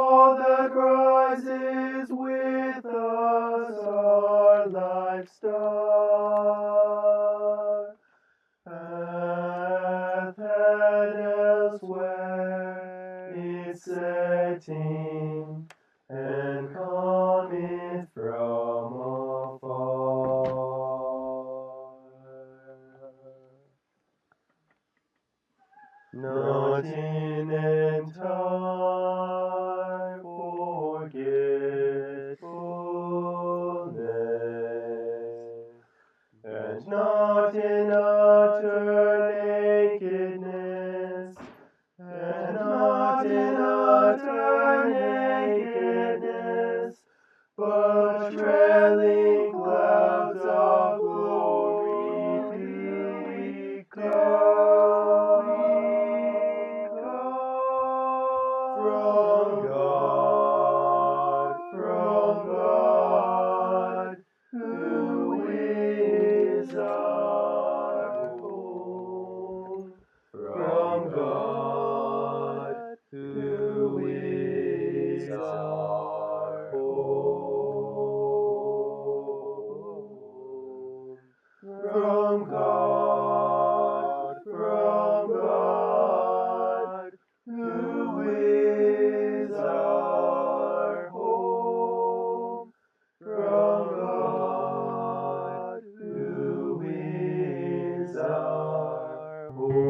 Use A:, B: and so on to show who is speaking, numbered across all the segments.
A: all that rises with us, our life's star, hath had elsewhere its setting, and cometh from afar. Not in entire forgetfulness, and not in utter nakedness, and not in utter nakedness, but trailing clouds of glory do we come from God, who is our home. From God, who is our home. From God, who is our home. From God, who is our home.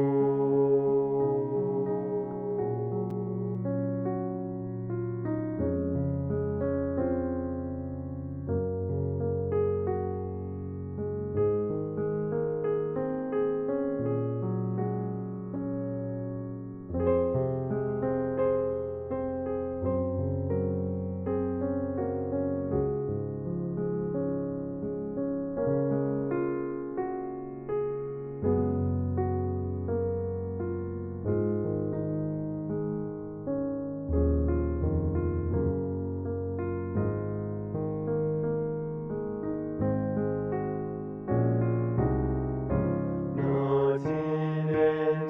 A: Not in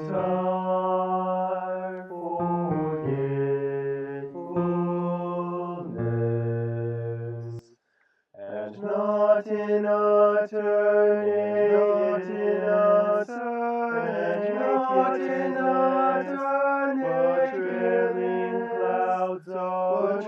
A: entire forgetfulness, and not in utter nakedness, but trailing clouds of